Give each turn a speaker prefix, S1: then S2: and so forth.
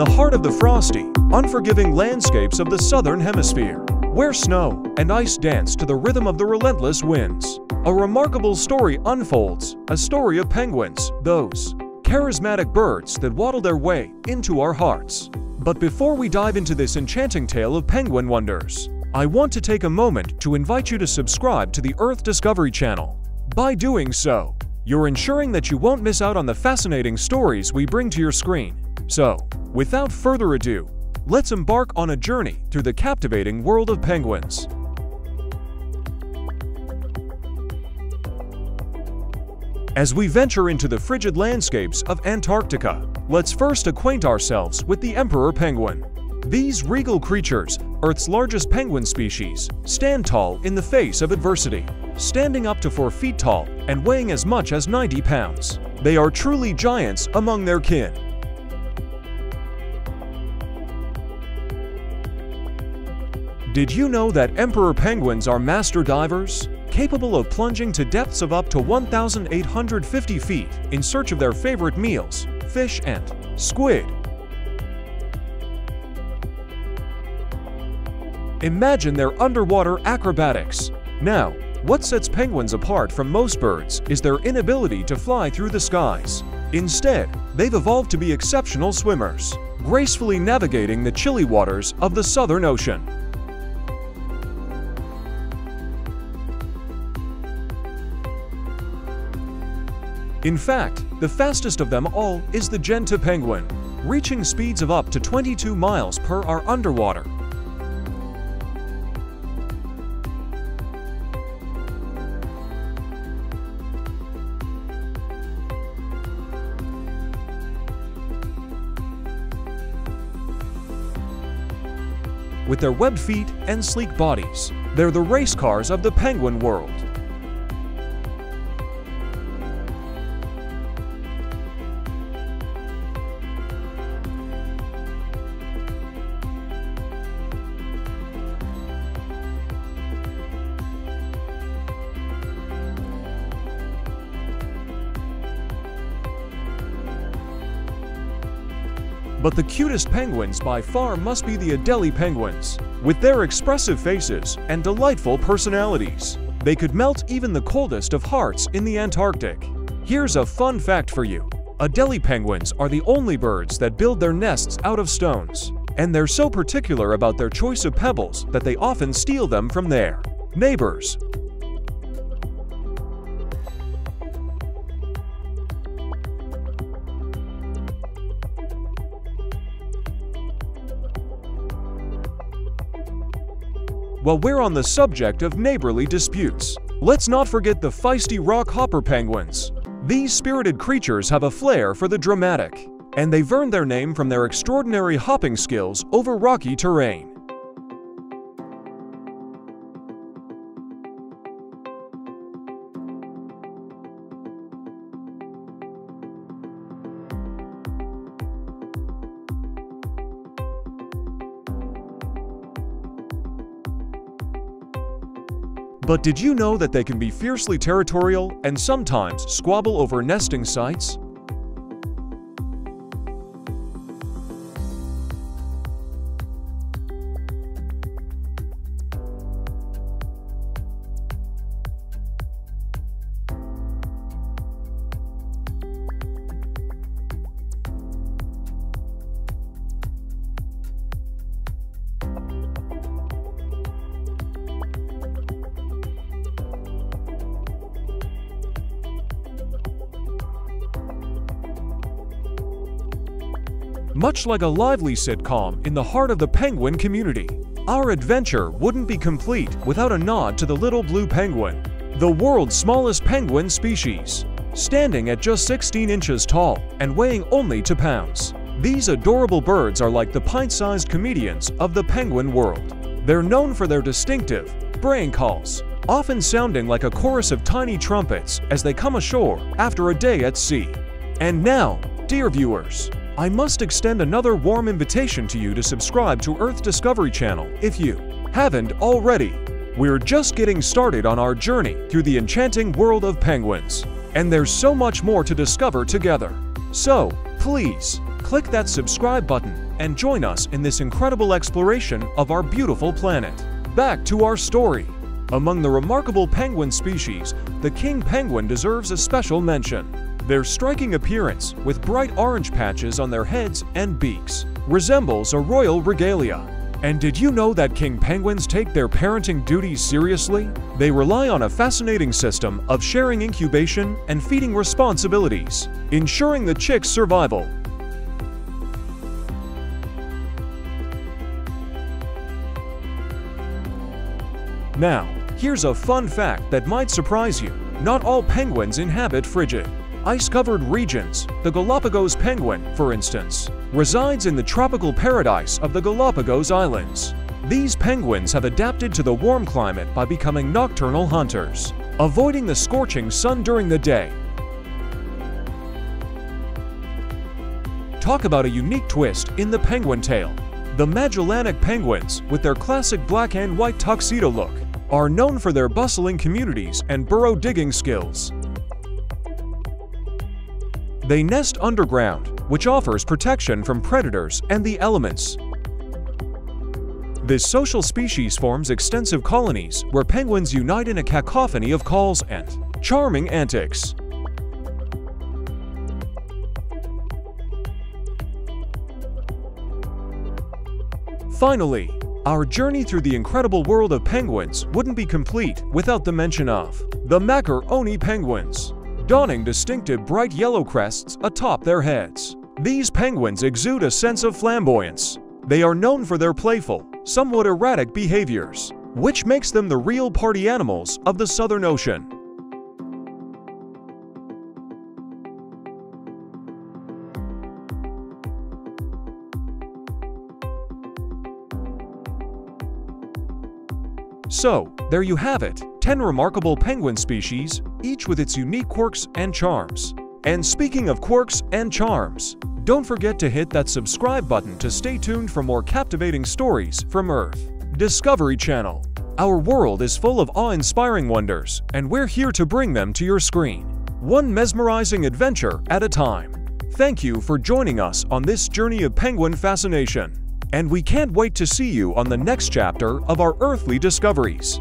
S1: the heart of the frosty, unforgiving landscapes of the southern hemisphere, where snow and ice dance to the rhythm of the relentless winds, a remarkable story unfolds, a story of penguins, those charismatic birds that waddle their way into our hearts. But before we dive into this enchanting tale of penguin wonders, I want to take a moment to invite you to subscribe to the Earth Discovery channel. By doing so, you're ensuring that you won't miss out on the fascinating stories we bring to your screen. So, without further ado, let's embark on a journey through the captivating world of penguins. As we venture into the frigid landscapes of Antarctica, let's first acquaint ourselves with the emperor penguin. These regal creatures, Earth's largest penguin species, stand tall in the face of adversity, standing up to 4 feet tall and weighing as much as 90 pounds. They are truly giants among their kin. Did you know that emperor penguins are master divers, capable of plunging to depths of up to 1,850 feet in search of their favorite meals, fish and squid? Imagine their underwater acrobatics. Now, what sets penguins apart from most birds is their inability to fly through the skies. Instead, they've evolved to be exceptional swimmers, gracefully navigating the chilly waters of the Southern Ocean. In fact, the fastest of them all is the Gentoo Penguin, reaching speeds of up to 22 miles per hour underwater. With their webbed feet and sleek bodies, they're the race cars of the penguin world. But the cutest penguins by far must be the Adelie penguins. With their expressive faces and delightful personalities, they could melt even the coldest of hearts in the Antarctic. Here's a fun fact for you. Adelie penguins are the only birds that build their nests out of stones, and they're so particular about their choice of pebbles that they often steal them from their neighbors. While we're on the subject of neighborly disputes, let's not forget the feisty rock hopper penguins. These spirited creatures have a flair for the dramatic, and they've earned their name from their extraordinary hopping skills over rocky terrain. But did you know that they can be fiercely territorial and sometimes squabble over nesting sites? Much like a lively sitcom in the heart of the penguin community, our adventure wouldn't be complete without a nod to the little blue penguin, the world's smallest penguin species. Standing at just 16 inches tall and weighing only 2 pounds, these adorable birds are like the pint-sized comedians of the penguin world. They're known for their distinctive, braying calls, often sounding like a chorus of tiny trumpets as they come ashore after a day at sea. And now, dear viewers, I must extend another warm invitation to you to subscribe to Earth Discovery channel if you haven't already. We're just getting started on our journey through the enchanting world of penguins, and there's so much more to discover together. So, please, click that subscribe button and join us in this incredible exploration of our beautiful planet. Back to our story. Among the remarkable penguin species, the king penguin deserves a special mention. Their striking appearance, with bright orange patches on their heads and beaks, resembles a royal regalia. And did you know that king penguins take their parenting duties seriously? They rely on a fascinating system of sharing incubation and feeding responsibilities, ensuring the chick's survival. Now, here's a fun fact that might surprise you. Not all penguins inhabit frigid, ice-covered regions. The Galapagos penguin, for instance, resides in the tropical paradise of the Galapagos Islands. These penguins have adapted to the warm climate by becoming nocturnal hunters, avoiding the scorching sun during the day. Talk about a unique twist in the penguin tail. The Magellanic penguins, with their classic black and white tuxedo look, are known for their bustling communities and burrow-digging skills. They nest underground, which offers protection from predators and the elements. This social species forms extensive colonies where penguins unite in a cacophony of calls and charming antics. Finally, our journey through the incredible world of penguins wouldn't be complete without the mention of the macaroni penguins, donning distinctive bright yellow crests atop their heads. These penguins exude a sense of flamboyance. They are known for their playful, somewhat erratic behaviors, which makes them the real party animals of the Southern Ocean. So, there you have it, 10 remarkable penguin species, each with its unique quirks and charms. And speaking of quirks and charms, don't forget to hit that subscribe button to stay tuned for more captivating stories from Earth Discovery Channel. Our world is full of awe-inspiring wonders, and we're here to bring them to your screen, one mesmerizing adventure at a time. Thank you for joining us on this journey of penguin fascination. And we can't wait to see you on the next chapter of our earthly discoveries.